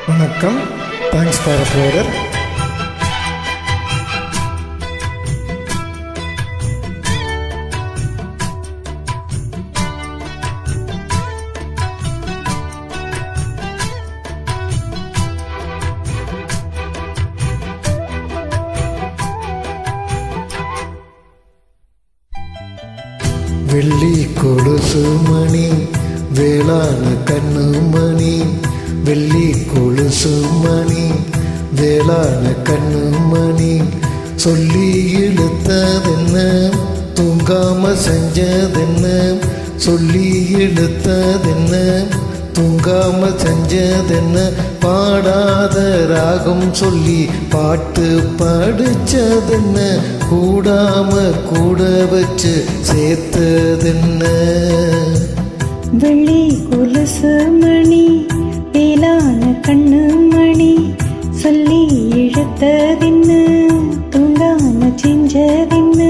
வணக்கம். Thanks for uploader. வெள்ளி கொலுசு மணி வேளாண் கண்ணு மணி, வெள்ளி கொலுசு மணி வேளாண் கண்ணு மணி, சொல்லி இழுத்ததென்ன தூங்காம செஞ்சதென்ன, சொல்லி இழுத்ததென்ன தூங்காம செஞ்சதென்ன, பாடாத ராகம் சொல்லி பாட்டு படிச்சதென்ன, கூடாம கூட வச்சு சேர்த்ததென்ன. வெள்ளி கொலுசு மணி வேளாண் கண்ணு மணி, சொல்லி இழுத்ததென்ன தூங்காம செஞ்சதென்ன.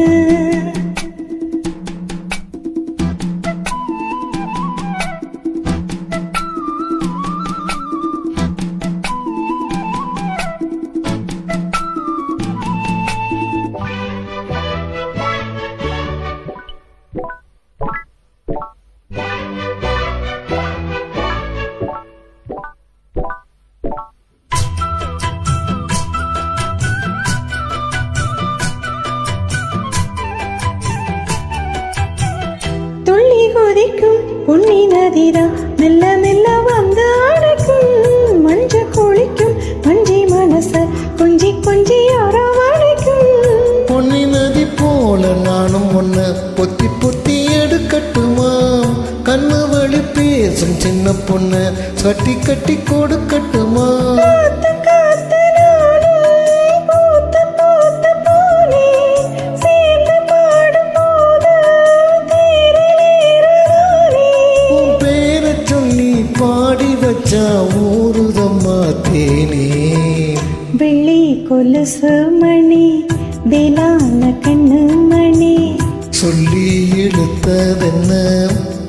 கொதிக்கும் பொன்னி நதிதான் மெல்ல மெல்ல வந்து அடைக்கும், மஞ்ச குளிக்கும் மஞ்சி மனச கொஞ்சி கொஞ்சி அரவணைக்கும். பொன்னி நதி போல நானும் ஒன்ன பொத்தி பொத்தி எடுக்கட்டுமா, கண்ணு வழி பேசும் சின்ன பொண்ணு கட்டி கட்டி கொடுக்கட்டுமா. ஊருதம்மா தேனே. வெள்ளி கொலுசு மணி வேளாண் கண்ணு மணி, சொல்லி இழுத்ததென்ன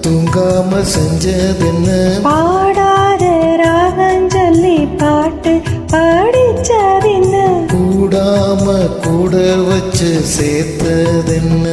தூங்காம செஞ்சதென்ன, பாடாத ராகம் சொல்லி பாட்டு படிச்சதென்ன, கூடாம கூட வச்சு சேர்த்ததென்ன.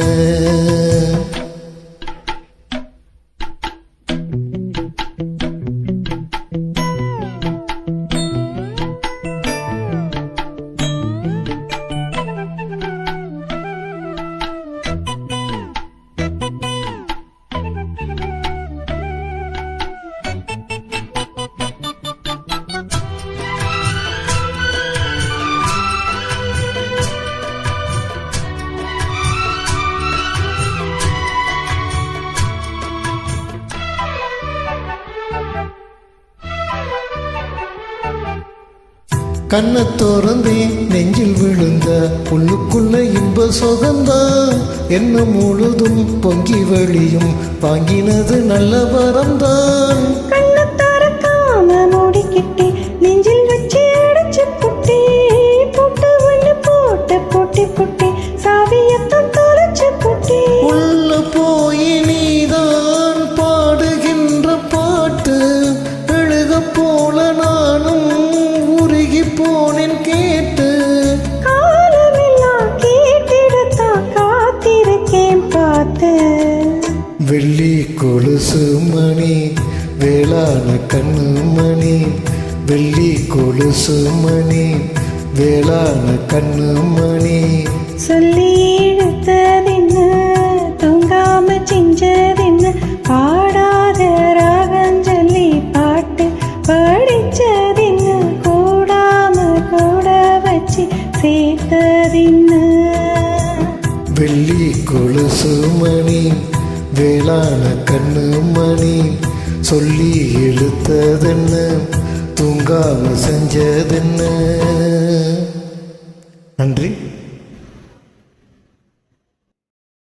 கண்ணை திறந்தே நெஞ்சில் விழுந்த உள்ளுக்குள்ள இன்ப சுகந்தான், என்ன முழுதும் பொங்கி வழியும் வாங்கினது நல்ல வரம்தான். கண்ணை திறக்காம மூடிக்கிட்டே நெஞ்சில் வச்சு அடைச்சு புட்டே, போட்டு ஒண்ணு போட்டு போட்டு புட்டே சாவியத்தான் தொலைச்சு புட்டே. உள்ள போய் நீதான் பாடுகின்ற பாட்டு எழுக போல நானும் போனேன் கேட்டு, காலமெல்லாம் கேட்டிடத்தான் காத்திருக்கேன் பார்த்து. வெள்ளி கொலுசு மணி வேளாண் கண்ணு மணி, வெள்ளி கொலுசு மணி வேளாண் கண்ணு மணி, சொல்லி இழுத்ததென்ன தூங்காம செஞ்சதென்ன, பாடாத ராகம் சொல்லி பாட்டு படிச்சதென்ன, சேர்த்ததென்ன. வெள்ளி கொலுசு மணி வேளாண் கண்ணு மணி, சொல்லி இழுத்ததென்ன தூங்காம செஞ்சதென்ன. நன்றி.